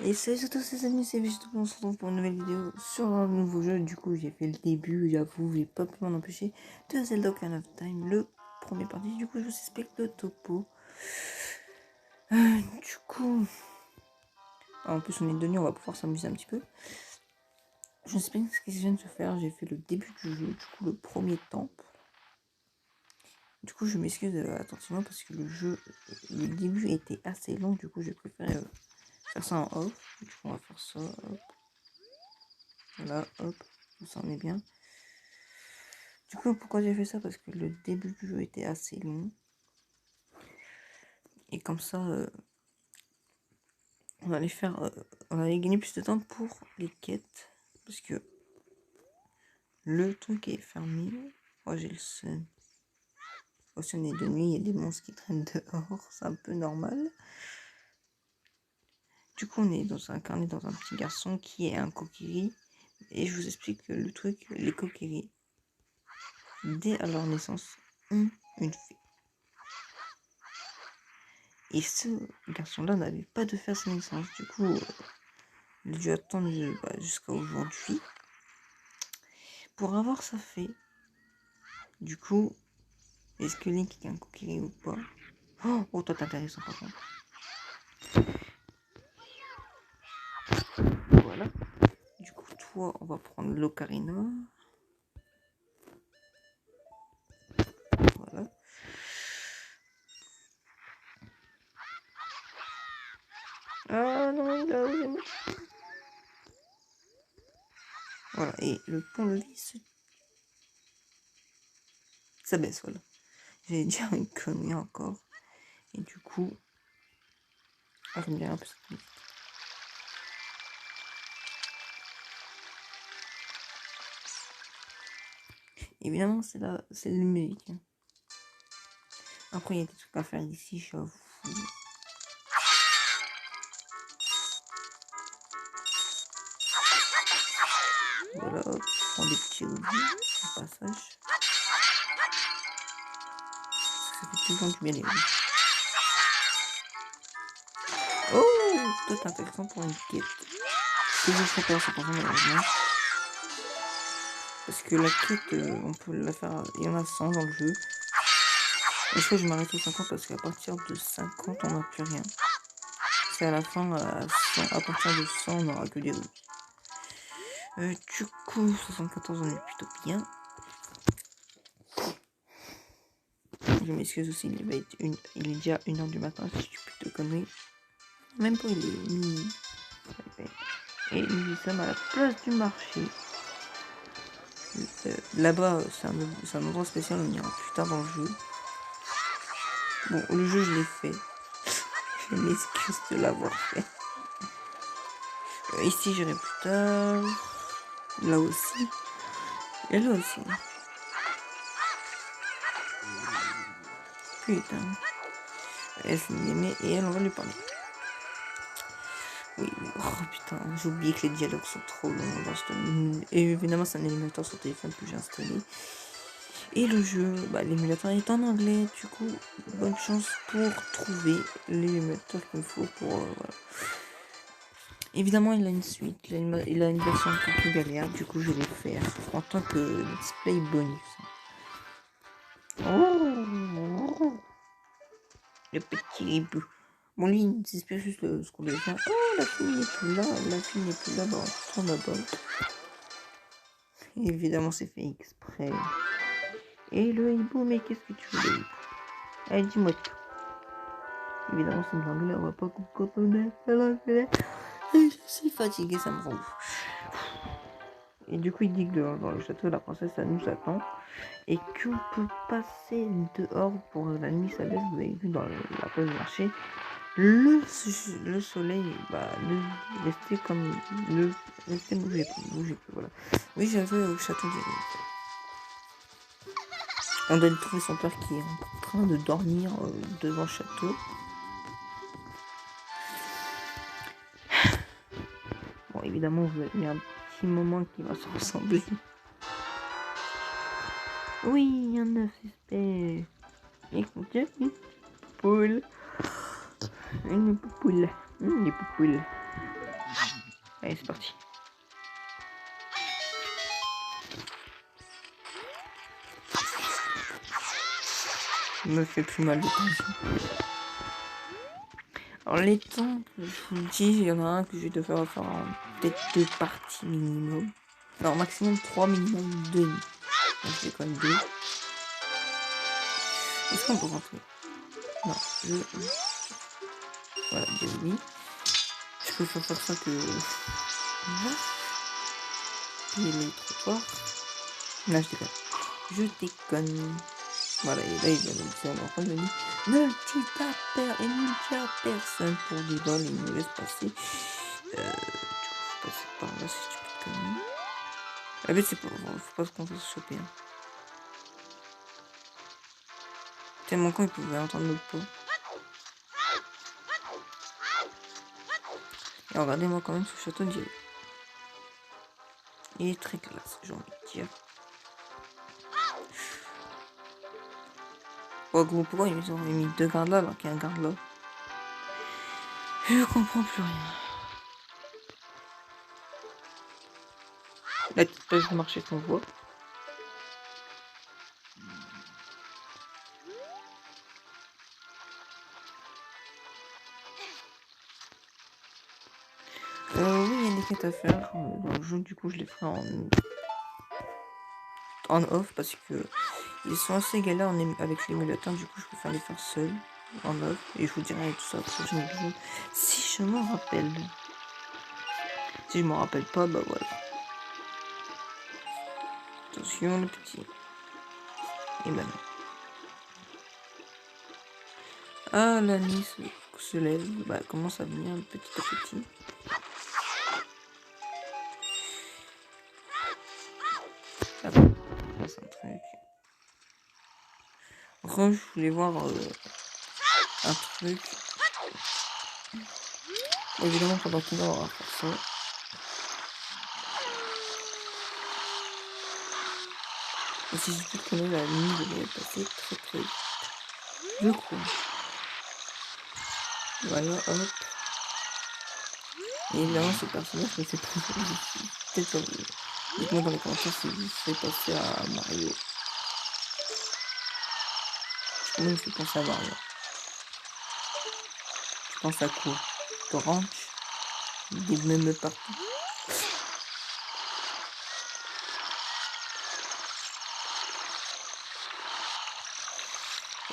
Et salut à tous les amis, c'est Végéto, on se retrouve pour une nouvelle vidéo sur un nouveau jeu. Du coup j'ai fait le début, j'avoue, j'ai pas pu m'en empêcher, de Zelda Ocarina of Time, le premier parti. Du coup je vous explique le topo. Du coup, en plus on est deux nuits, on va pouvoir s'amuser un petit peu. Je ne sais pas ce que je viens de faire, j'ai fait le début du jeu, du coup le premier temple. Du coup je m'excuse attentivement parce que le début était assez long, du coup j'ai préféré faire ça en off. Du coup on va faire ça, hop. Voilà, hop, ça en est bien. Du coup, pourquoi j'ai fait ça? Parce que le début du jeu était assez long. Et comme ça, on allait gagner plus de temps pour les quêtes. Parce que le truc est fermé. Oh, j'ai le seum. Oh, si on est de nuit, il y a des monstres qui traînent dehors. C'est un peu normal. Du coup, on est incarné dans un petit garçon qui est un kokiri. Et je vous explique le truc, les kokiris, dès à leur naissance, ont une fée. Et ce garçon-là n'avait pas de fée à sa naissance. Du coup, il a dû attendre jusqu'à aujourd'hui pour avoir sa fée. Du coup, est-ce que Link est un coquille ou pas? Oh, toi t'es intéressant par contre. Voilà. Du coup, toi, on va prendre l'ocarina. Voilà. Ah non, il a osé. Voilà, et le pont-levis, ça baisse, voilà. J'ai déjà une connerie encore. Et du coup, j'aime bien un peu cette musique. Évidemment, c'est la musique. Après, il y a des trucs à faire ici, j'avoue. Voilà, hop, je prends des petits rubis au passage. Ça fait toujours du bien les rubis. Oh, toi t'es intéressant pour une quête. Que je serais pas à 100% malheureusement. Parce que la quête, on peut la faire. Il y en a 100 dans le jeu. Et je crois que je m'arrête aux 50 parce qu'à partir de 50, on n'a plus rien. C'est à la fin, à partir de 100, on n'aura que des rubis. Du coup, 74, on est plutôt bien. Je m'excuse aussi, il est déjà 1h du matin, si je suis plutôt connerie. Même pas, il est minuit. Et nous sommes à la place du marché. Là-bas, c'est un endroit spécial, on ira plus tard dans le jeu. Bon, le jeu, je l'ai fait. Je m'excuse de l'avoir fait. Ici, j'irai plus tard. Là aussi. Et là aussi. Putain. Elle s'est aimée et elle, on va lui parler. Oui, oui. Oh putain, j'ai oublié que les dialogues sont trop longs dans ce. Et évidemment, c'est un émulateur sur téléphone que j'ai installé. Et le jeu, l'émulateur est en anglais, du coup, bonne chance pour trouver l'émulateur qu'il me faut pour. Voilà. Évidemment, il a une suite, il a une version un peu plus galère, du coup, je vais le faire en tant que display bonus. Oh, le petit hibou. Bon, lui, il s'inspire juste ce qu'on devait faire. Oh, la fille n'est plus là, bah, on tourne là-bas. Évidemment, c'est fait exprès. Et le hibou, mais qu'est-ce que tu veux, le hibou? Allez, dis-moi tout. Évidemment, c'est une anglais, on va pas quand on est à l'anglais. Je suis fatiguée, ça me rend ouf. Et du coup, il dit que dans le château, la princesse, elle nous attend. Et qu'on peut passer dehors pour la nuit, ça laisse, vous avez vu dans la place du marché. Le soleil, ne restez comme. Ne restez, bougez plus, voilà. Oui, j'avais au château d'Irène. On doit trouver son père qui est en train de dormir devant le château. Bon, évidemment, vous avez un petit moment qui va se ressembler. Oui, il y en a, j'espère. Écoutez, une poule. Une poule. Une poule. Allez, c'est parti. Me fait plus mal de temps. Alors les temps, je vous le dis, il y en a un que je vais devoir faire en peut-être 2 parties minimum. Enfin, maximum 3, minimum 2. Donc je vais quand même 2. Est-ce qu'on peut rentrer? Non, voilà, 2 oui. Je préfère faire ça que... Il est trop fort. Là, je déconne. Voilà, et là, il vient de me dire, on est en train de venir. Multi-tapper et multi-personne pour des vols, il nous laisse passer. Du coup, faut passer par là, si tu peux conneries. La bête, c'est pas, faut pas qu'on fasse choper. Hein. Tellement con, il pouvait entendre notre pas. Et regardez-moi quand même ce château de Dieu. Il est très classe, j'ai envie de dire. Oh, gros, pourquoi ils ont mis 2 gardes là alors qu'il y a un garde là? Je comprends plus rien. Là, tu peux marcher ton voix. Oui, il y a des quêtes à faire dans le jeu, du coup je les ferai en off parce que ils sont assez galères avec l'émulateur, du coup je préfère les faire seul en off et je vous dirai tout ça après si je m'en rappelle. Si je m'en rappelle pas, bah voilà. Attention le petit. Et maintenant. Ah, la nuit se lève, bah commence à venir petit à petit. Ah, c'est un truc. Après, je voulais voir un truc. Évidemment, pendant qu'il va faire ça. Et si je peux connaître la nuit, devrait passer très très vite. Je crois. Voilà, hop. Et évidemment, ce personnage me fait penser. Peut-être dites-moi dans les commentaires si vous fait penser à Mario. Moi, il me fait penser à Mario. Je pense à quoi? Orange. Des mêmes partout.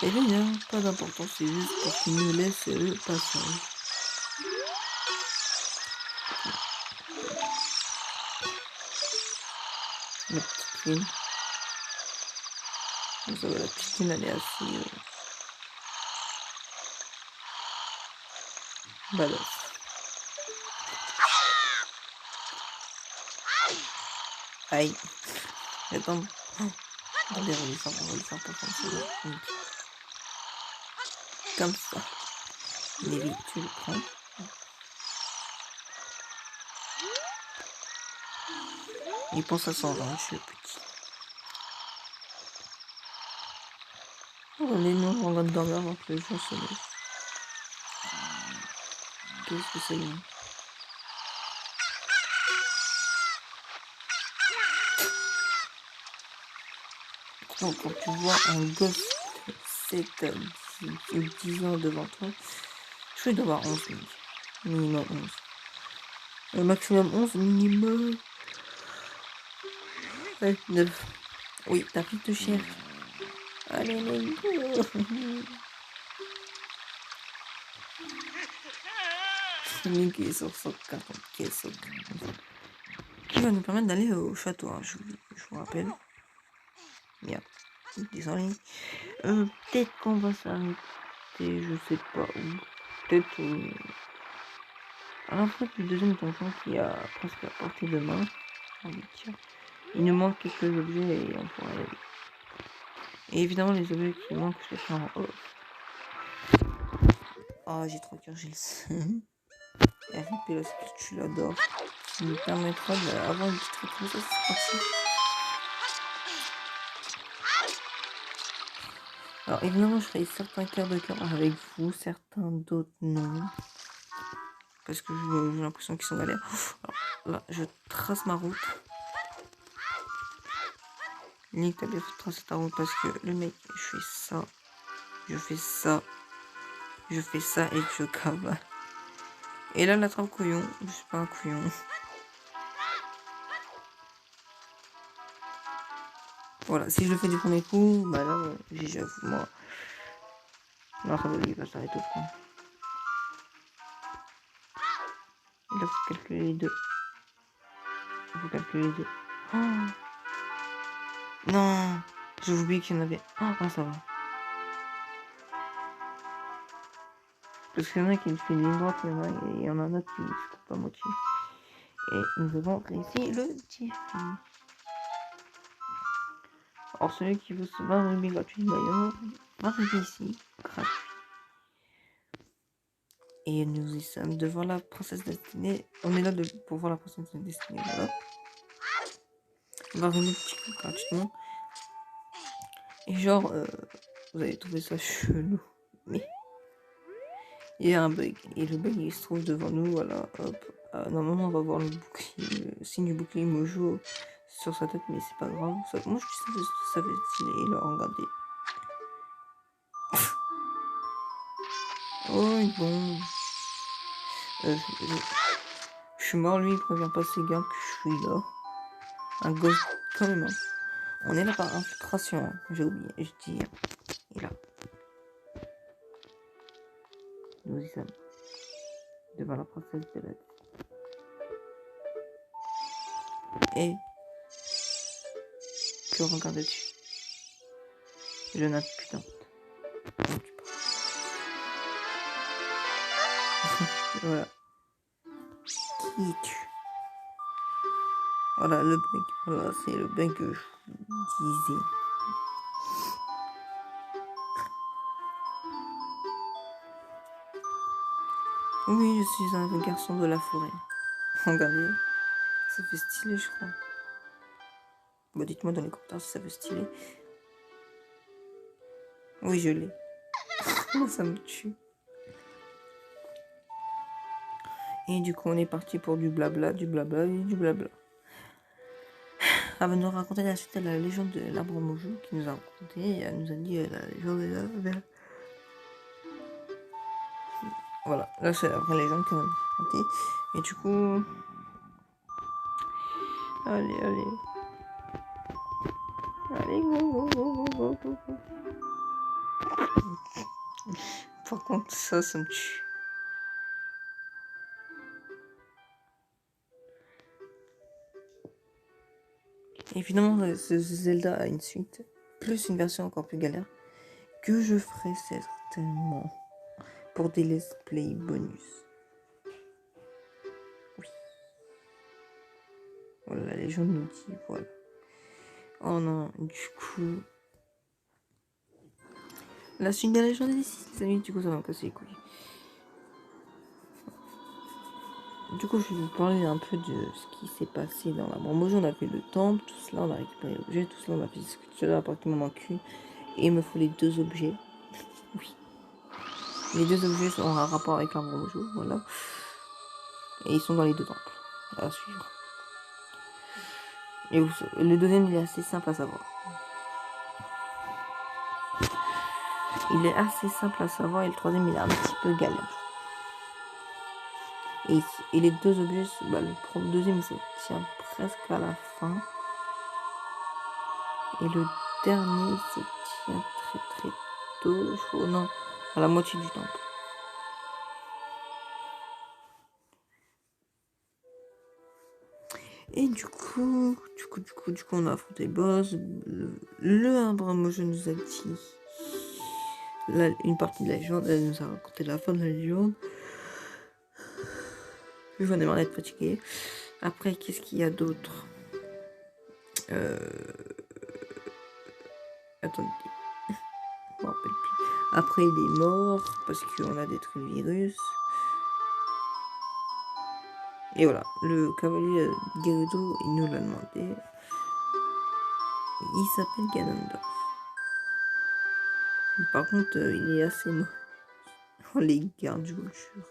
Et bien, pas d'importance, c'est juste pour qu'il me laisse le passage. La petite queen. Donc ça va, la petite queen, elle est assez badass. Aïe. Attends. Allez, on va le faire pas comme ça. Comme ça. Nelly, tu le prends. Il pense à son ranch, le petit. On est non, on va dormir avant que le jour se lève. Qu'est-ce que c'est lui? Donc, quand tu vois un gosse de 7 ou 10 ans devant toi, je vais devoir 11 minimum 11. Le maximum 11, minimum 9. Oui, t'arrives de chien. Allez, let's go. Celui qui est sur 140 caisses. Qui va nous permettre d'aller au château, hein, je vous rappelle. Merde, désolé. Peut-être qu'on va s'arrêter, je sais pas où. Peut-être à la fin du deuxième donjon qui a presque à portée de main. Il nous manque quelques objets et on pourra y aller. Et évidemment, les objets qui manquent, je les ferai en off. Oh, j'ai trop cœur, j'ai le seum. RIP, là, ce que tu l'adores. Ça me permettra d'avoir une petite truc comme ça, c'est parti. Alors, évidemment, je ferai certains quarts de cœur avec vous, certains d'autres non. parce que j'ai l'impression qu'ils sont galères. Alors, là, je trace ma route. Link, t'as bien tracé ta route parce que le mec, je fais ça, je fais ça, je fais ça et je cavale. Et là, la trappe couillon, je suis pas un couillon. Voilà, si je le fais du premier coup, bah là, j'ai moi. Non, ça va, il va s'arrêter au front. Il faut calculer les deux. Il faut calculer les deux. Oh non, j'ai oublié qu'il y en avait. Ah, ça va. Parce qu'il y en a qui fait une ligne droite, il y en a un autre qui se coupe à moitié. Et nous avons réussi le défi. Alors celui qui veut se battre rugby gratuitement, va arriver ici, gratuit. Et nous y sommes devant la princesse destinée. On est là pour voir la princesse destinée, voilà. On va revenir petit peu gratuitement. Et genre, vous allez trouver ça chelou. Mais il y a un bug. Et le bug il se trouve devant nous, voilà. Hop. Normalement on va voir le bouclier, le signe du bouclier Mojo sur sa tête, mais c'est pas grave. Ça, moi je savais stylé, là, regardez. Oh bon. Je suis mort, lui il prévient pas ses gars que je suis là. Un gosse quand même. Hein. On est là par infiltration, hein. J'ai oublié, je dis. Et là. Nous y sommes. Devant la princesse de la... Et que regardes-tu? Je n'ai putain. Voilà. Qui es-tu? Voilà le bug. Voilà, c'est le bug que je vous disais. Oui, je suis un garçon de la forêt. Regardez. Ça fait stylé, je crois. Bon, dites-moi dans les commentaires si ça fait stylé. Oui, je l'ai. Ça me tue. Et du coup, on est parti pour du blabla, du blabla et du blabla. Avant de nous raconter la suite de la légende de l'arbre Mojo qui nous a raconté, elle nous a dit la légende de l'arbre. Voilà, là c'est la vraie légende qu'elle nous a racontée. Et du coup. Allez, allez. Allez, go, go, go, go, go, go. Par contre, ça me tue. Et finalement, ce Zelda a une suite, plus une version encore plus galère, que je ferai certainement pour des let's play bonus. Oui. Voilà, la légende nous dit, voilà. Oh non, du coup... La suite de la légende des 6 amis, du coup, ça va me casser les couilles. Du coup, je vais vous parler un peu de ce qui s'est passé dans la Mojo. On a fait le temple, tout cela, on a récupéré l'objet, tout cela, on a fait ce que tu as apporté mon cul. Et il me faut les deux objets. Oui. Les deux objets ont un rapport avec l'arbre Mojo, voilà. Et ils sont dans les deux temples. À suivre. Et le deuxième, il est assez simple à savoir. Il est assez simple à savoir et le troisième, il est un petit peu galère. Et les deux objets, bah, le deuxième, il se tient presque à la fin. Et le dernier, il se tient très très tôt, je crois. Non, à la moitié du temple. Et du coup, on a affronté le boss. Le arbre Mojo nous a dit une partie de la légende. Elle nous a raconté la fin de la légende. J'en ai marre d'être fatigué. Après, qu'est-ce qu'il y a d'autre? Attendez. Je me rappelle plus. Après, il est mort parce qu'on a détruit le virus. Et voilà, le cavalier Gerudo, il nous l'a demandé. Il s'appelle Ganondorf. Par contre, il est assez mauvais. On les garde, je vous le jure.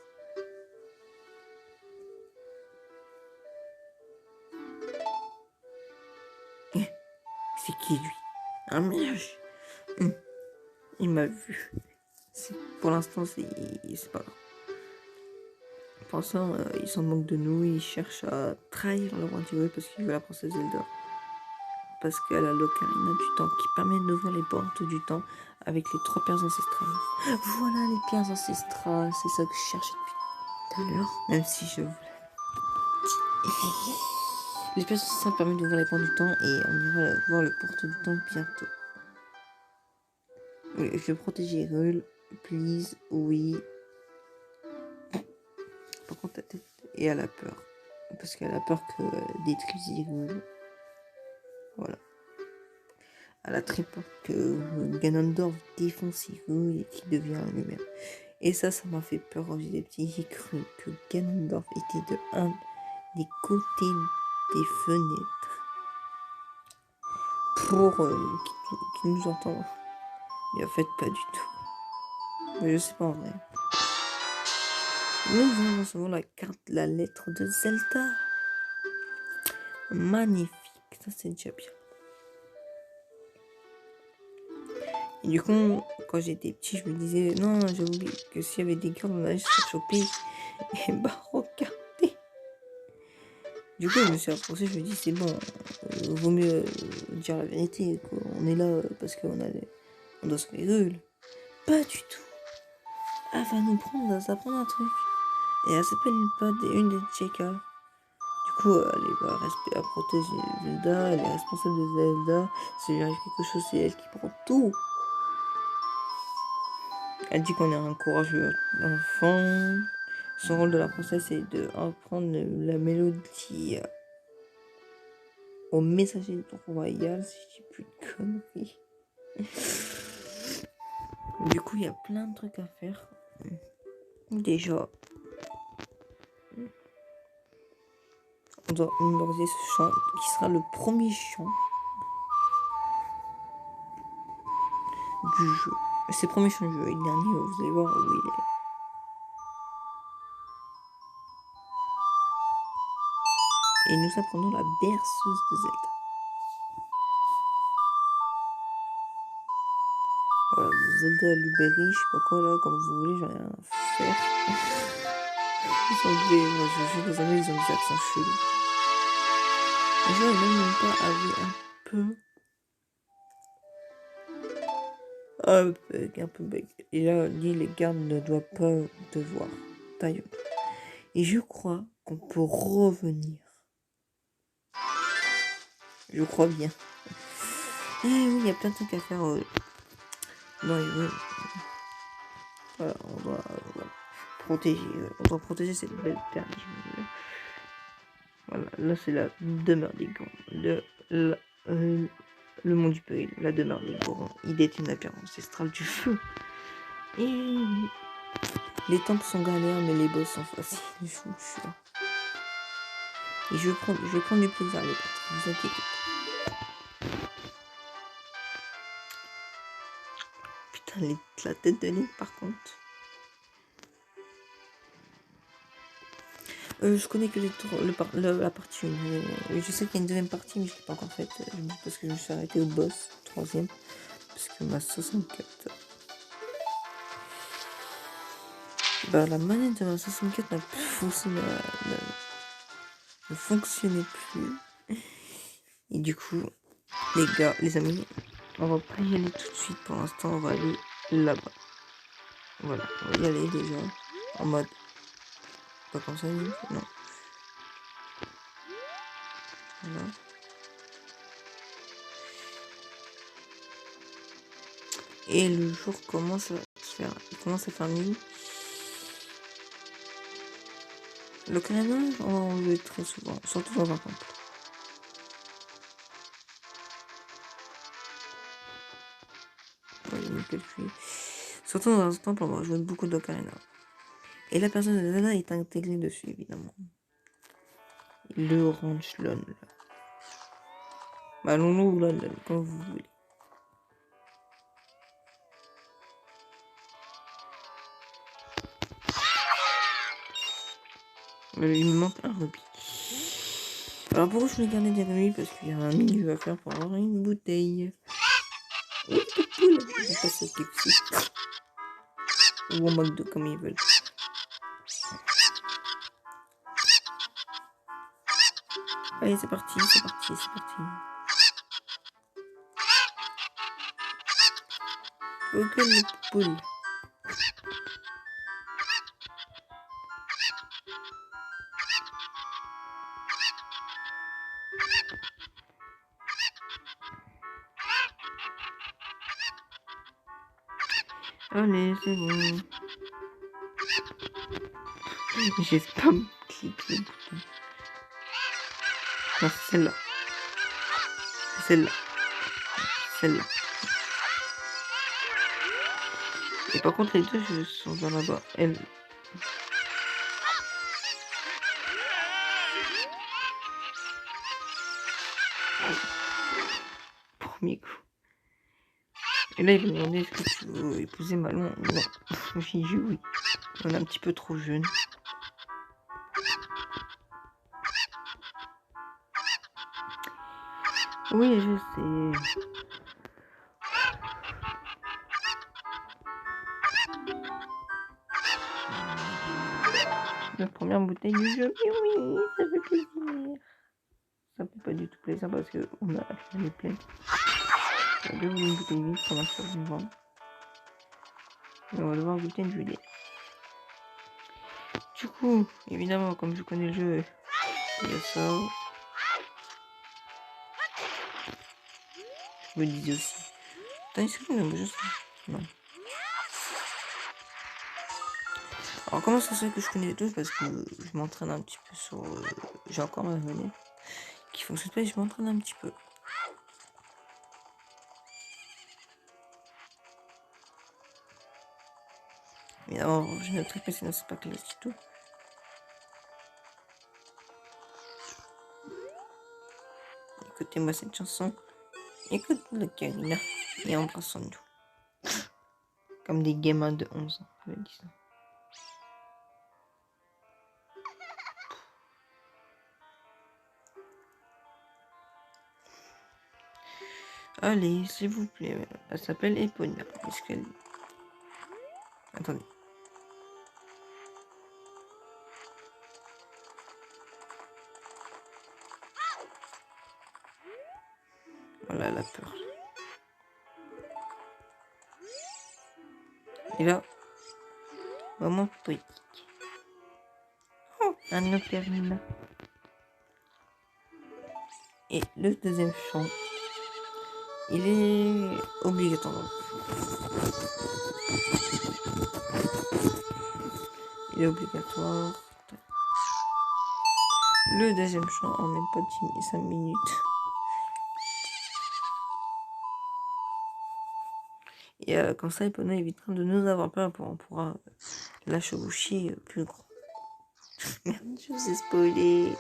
Qui lui? Un mage. Il m'a vu. Pour l'instant, c'est pas grave. Pour l'instant, il s'en moque de nous. Il cherche à trahir le roi du parce qu'il veut la princesse Zelda. Parce qu'elle a l'ocarina du temps qui permet d'ouvrir les portes du temps avec les 3 pierres ancestrales. Voilà les pierres ancestrales, c'est ça que je cherchais depuis tout à l'heure. Même si je... Les pierres ancestrales permettent d'ouvrir les portes du temps et on ira voir le porte du temps bientôt. Oui, je vais protéger Hyrule, please, oui. Par contre, ta tête, et elle a peur. Parce qu'elle a peur que détruise Hyrule. Voilà. Elle a très peur que Ganondorf défonce Hyrule et qu'il devienne lui-même. Et ça m'a fait peur quand j'étais petit. J'ai cru que Ganondorf était de un des côtés des fenêtres pour qu'il nous entende. Mais en fait, pas du tout. Mais je sais pas en vrai. Nous allons recevoir la carte, la lettre de Zelda. Magnifique. Ça, c'est déjà bien. Et du coup, quand j'étais petit, je me disais, non, j'ai oublié que s'il y avait des girls, on allait se faire choper. Et bah, regardez. Du coup, je me suis approché, je me dis, c'est bon, vaut mieux dire la vérité, quoi. On est là parce qu'on doit se Hyrule. Pas du tout. Elle va nous apprendre un truc. Et elle s'appelle pas une des Tcheka. Du coup, elle va protéger Zelda, elle est responsable de Zelda. Si lui arrive quelque chose, c'est elle qui prend tout. Elle dit qu'on est un courageux enfant. Son rôle de la princesse est d'apprendre la mélodie au messager royal, si je dis plus de conneries. Du coup, il y a plein de trucs à faire. Déjà, on doit mémoriser ce chant qui sera le premier chant du jeu. C'est le premier chant du jeu. Et le dernier, vous allez voir où il est. Et nous apprenons la berceuse de Zelda. Voilà, Zelda Luberry, je sais pas quoi là, comme vous voulez, j'en ai rien à faire. Les Anglais, moi je jure, les Anglais ils ont des accents chelous. Les gens ils même pas avec un peu bec. Et là, dit les gardes ne doivent pas te voir. Taille. Et je crois qu'on peut revenir. Je crois bien. Et oui, il y a plein de trucs à faire dans les rues. Voilà, on doit protéger cette belle perle. Voilà, là c'est la demeure des Gorons. Le monde du péril, la demeure des Gorons. Il détient la pierre ancestrale du feu. Et les temples sont galères, mais les boss sont faciles. Je vous jure. Et je vais prendre du plaisir à les battre. Vous inquiétez pas. Putain, la tête de Link par contre. Je connais que la partie 1. Je sais qu'il y a une deuxième partie, mais je ne l'ai pas encore faite. Parce que je me suis arrêté au boss, 3ème. Parce que ma 64. Bah, la manette de ma 64 n'a plus ne fonctionnait plus. Et du coup, les gars, les amis, on va pas y aller tout de suite. Pour l'instant, on va aller là-bas. Voilà, on va y aller déjà. En mode. Pas comme ça, non. Voilà. Et le jour commence à se faire. Il commence à faire nuit. Le Canada, on va en jouer très souvent, surtout dans un temple. Surtout dans un temple, on va jouer beaucoup d'Ocarina. Et la personne de Zelda est intégrée dessus, évidemment. Le orange lone. Bah, Lolo ou lone, comme vous voulez. Il me manque un rubis. Alors pourquoi je voulais garder des remis? Parce qu'il y a un milieu à faire pour avoir une bouteille. Oui, de poule. Ils vont passer au KFC. Ou au McDo comme ils veulent. Allez, c'est parti, c'est parti, c'est parti. Ok, les poules. Allez, c'est bon. J'ai spam cliqué le bouton. Non, c'est celle-là. C'est celle-là. Celle-là. Et par contre, les deux sont dans là-bas. Elle. Premier coup. Et là, il me demandait est-ce que tu veux épouser Malon? Non. J'ai dit oui. On est un petit peu trop jeune. Oui, je sais. La première bouteille du jeu. Mais oui, ça fait plaisir. Ça fait pas du tout plaisir parce qu'on a les pleine. On va une bouteille vide, ça va sur une vente. Et on va devoir goûter une Juliette. Du coup, évidemment, comme je connais le jeu, il y a ça. Je me disais aussi. T'as une seconde, mais je sais. Non. Alors, comment ça se fait que je connais les deux? Parce que je m'entraîne un petit peu sur. J'ai encore ma monnaie qui fonctionne pas et je m'entraîne un petit peu. Évidemment, je noterai pas sinon c'est pas classique du tout. Écoutez-moi cette chanson. Écoute le Karina et embrassons-nous. Comme des gamins de 11 ans, je dis ça. Allez, s'il vous plaît. Elle s'appelle Eponia. Est-ce qu'elle... Attendez. Voilà, elle a peur. Et là, moment poétique. Oh, un ocarina. Et le deuxième chant, il est obligatoire. Il est obligatoire. Le deuxième chant en même pas 5 minutes. Et comme ça, Epona évitera de nous avoir peur. On pourra la chevaucher plus grand. Merde, je vous ai spoilé.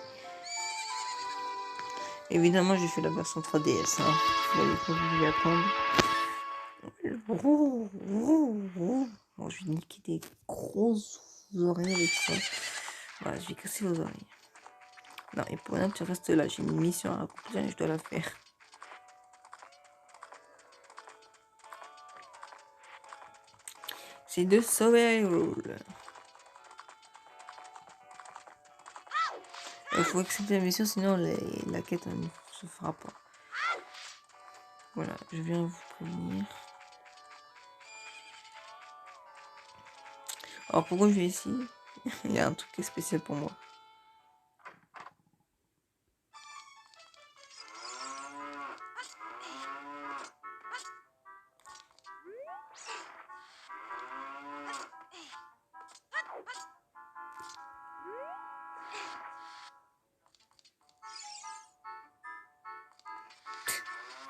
Évidemment, j'ai fait la version 3DS. Hein. Vous n'allez pas vous y attendre. Bon, je vais niquer des grosses oreilles avec ça. Voilà, je vais casser vos oreilles. Non, et pour tu restes là. J'ai une mission à accomplir et je dois la faire. C'est de sauver Hyrule. Il faut accepter la mission, sinon la quête ne se fera pas. Voilà, je viens vous prévenir. Alors pourquoi je vais ici? Il y a un truc qui est spécial pour moi.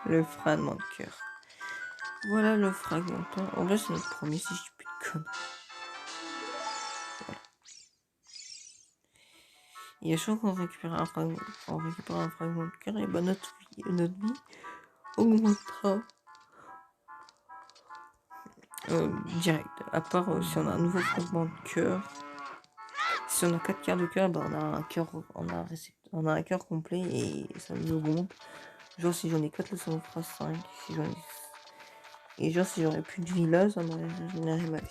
Le fragment de cœur. Voilà le fragment. En vrai, c'est notre premier si je dis plus de conneries. Voilà. Et à chaque fois qu'on récupère un fragment, de cœur, et ben notre vie augmentera direct. À part si on a un nouveau fragment de cœur. Si on a 4 cœurs de cœur, ben on a un cœur, on a on a un cœur complet et ça nous augmente. Genre si j'en ai 4 là ça m'en fera 5. Si j'en ai... Et genre si j'aurais plus de vie là, ça m'aurait régénéré ma vie.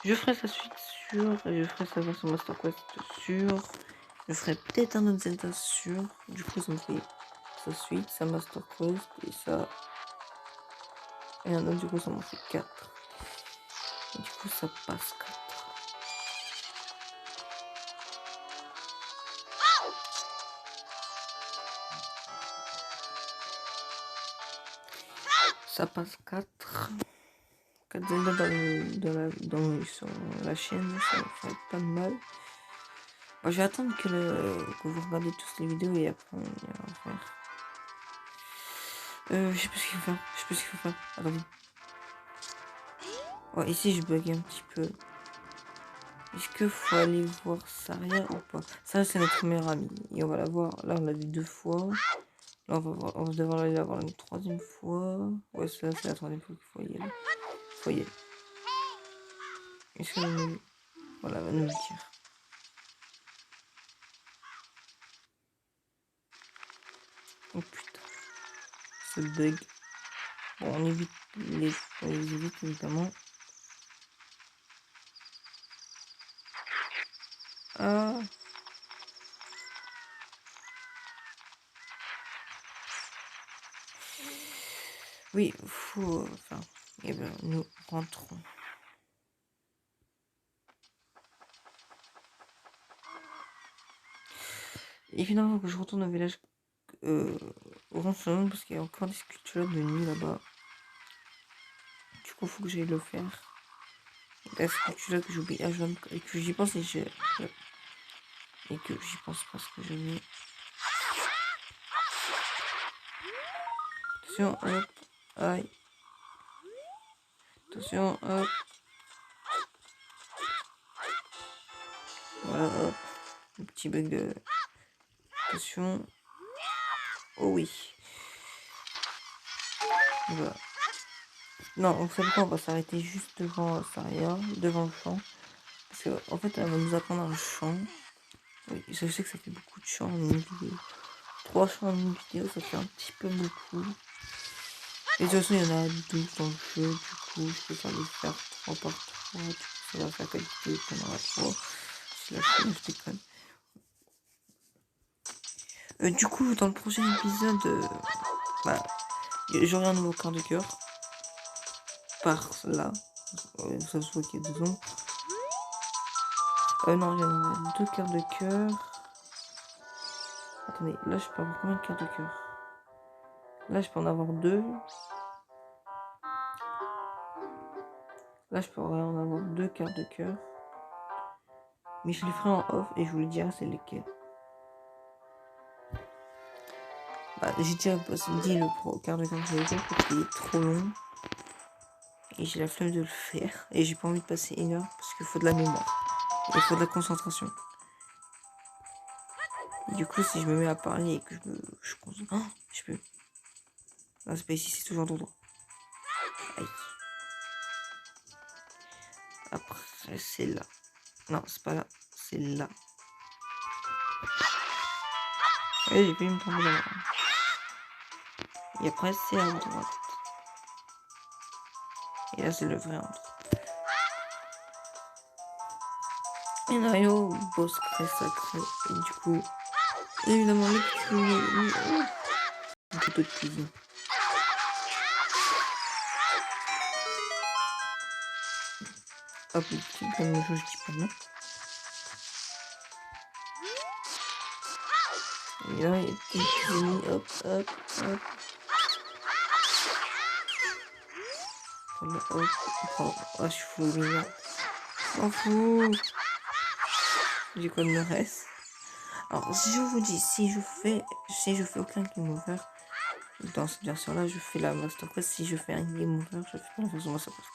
Je ferai sa suite sûre, je ferai sa version Master Quest sûre, je ferai peut-être un autre Zelda sûr, du coup ça me fait sa suite, sa Master Quest et ça... Et un autre du coup ça m'en fait 4. Et du coup ça passe 4. Ça passe 4. 4 Zelda sur la chaîne, ça ferait pas de mal. Bon, je vais attendre que vous regardez tous les vidéos et après on ira faire. Je sais pas ce qu'il faut faire. Je sais pas ce qu'il faut faire. Attendez. Oh, ici je bug un petit peu. Est-ce qu'il faut aller voir Saria ou pas? Ça c'est notre meilleure amie. Et on va la voir. Là on l'a vu 2 fois. Là on va devoir aller la voir une 3e fois. Ouais, ça c'est la 3e fois qu'il faut y aller. Faut y aller. Est-ce qu'elle va nous... Voilà, elle va nous le dire. Oh putain. Ce bug. Bon, on évite on les évite évidemment. Ah. Oui, faut... Enfin, et ben, nous rentrons. Et finalement, que je retourne au village au Ronçon, parce qu'il y a encore des sculptures de nuit là-bas. Du coup, faut que j'aille le faire. La sculpture que j'oublie, et que j'y pense et que j'y pense parce que je vais... Attention, hop, aïe. Attention, hop. Voilà, hop. Un petit bug de... Attention. Oh oui. Voilà. Non, vous savez quoi, on va s'arrêter juste devant Saria, devant le champ. Parce qu'en fait, elle va nous apprendre un chant. Oui, je sais que ça fait beaucoup de chants en une vidéo. 3 chants en une vidéo, ça fait un petit peu beaucoup. Et de toute façon, il y en a 12 dans le jeu, du coup, je peux faire les faire 3 par 3. Du coup, ça va faire qualité qu'on en a 3. C'est la fin, je déconne. Du coup, dans le prochain épisode, j'aurai un nouveau quart de cœur. Par là. Ça se voit qu'il y a 2 ans. Non, il y en a 2 quarts de cœur. Attendez, là, je peux avoir combien de quarts de cœur? Là, je peux en avoir 2. Là, je pourrais en avoir 2 quarts de cœur. Mais je les ferai en off et je vous le dirai c'est lesquels. J'ai déjà dit le quart de cœur que je vais faire parce qu'il est trop long. Et j'ai la flemme de le faire. Et j'ai pas envie de passer 1 heure parce qu'il faut de la mémoire. Et il faut de la concentration. Et du coup, si je me mets à parler et que je concentre... Oh, je peux... Non, c'est pas ici, c'est toujours droit. Aïe. Après, c'est là. Non, c'est pas là. C'est là. Ouais, j'ai pu me tromper là. Et après, c'est à droite. Et là, c'est le vrai endroit. Et Nario, boss très sacré. Et du coup, évidemment, le couteau de cuisine. Hop, le petit comme le jeu, je dis pas non. Et là, il y a une cuisine, hop, hop, hop. Voilà, hop, hop. Ah, je suis fou, mignon. M'en fous. Du coup, il me reste. Alors, si je vous dis, si je fais aucun game over, dans cette version-là, je fais la Master Quest. Si je fais un game over, je fais pas la version Master Quest.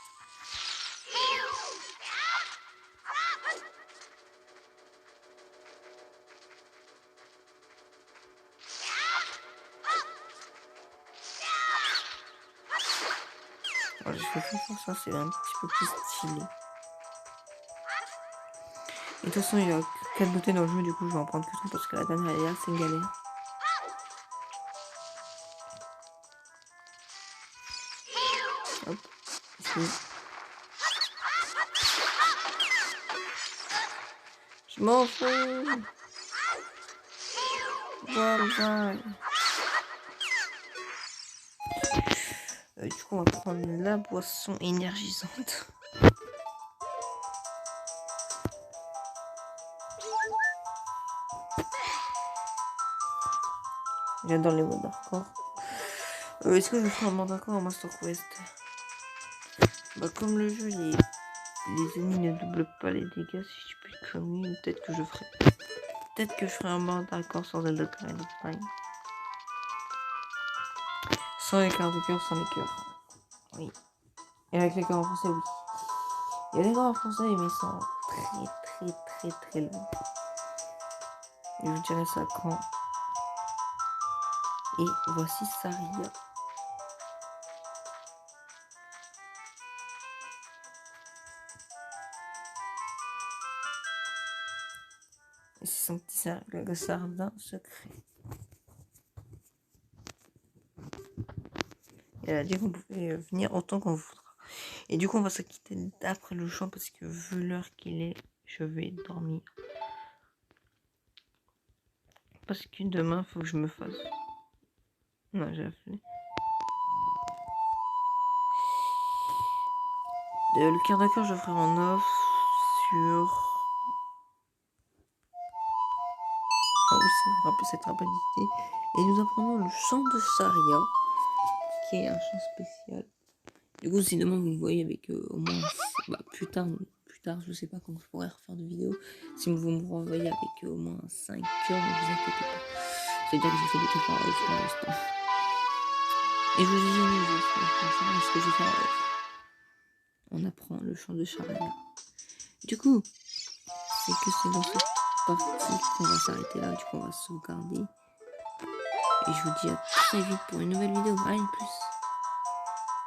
Voilà, je vais faire ça, c'est un petit peu plus stylé. Et de toute façon, il y a 4 beautés dans le jeu, du coup, je vais en prendre que 3 parce que la dernière, elle est assez galère. Hop, ici. Je m'en fous. Voilà. Du coup, on va prendre la boisson énergisante. J'adore les modes hardcore. Est-ce que je ferai un mode hardcore en Master Quest? Bah, comme le jeu, les ennemis ne doublent pas les dégâts, si je puis conneries, peut-être que je ferai. Peut-être que je ferai un mode hardcore sans Zelda Ocarina of Time. Sans les cartes de cœur, sans les cœurs. Oui. Et avec les cœurs en français, oui. Il y a les cœurs en français, mais ils sont très longs. Et je vous dirai ça quand. Et voici Saria. Et c'est son petit jardin secret. Et elle a dit qu'on pouvait venir autant qu'on voudra. Et du coup, on va se quitter d'après le champ parce que vu l'heure qu'il est, je vais dormir. Parce que demain, il faut que je me fasse. Non, j'ai appelé. Le quart d'accord, je ferai en off sur. Ah oui, c'est cette rapidité. Et nous apprenons le chant de Saria, qui est un chant spécial. Du coup, si demain vous me voyez avec au moins. Bah, plus tard, je sais pas quand je pourrais refaire de vidéo. Si vous me renvoyez avec au moins 5 heures, ne vous inquiétez pas. C'est-à-dire que j'ai fait des trucs en off pour l'instant. Et je vous dis jamais je ferai ce que je fais en off. On apprend le chant de Saria. Du coup, c'est que c'est dans cette partie qu'on va s'arrêter là. Du coup, on va sauvegarder. Et je vous dis à très vite pour une nouvelle vidéo. Allez, plus.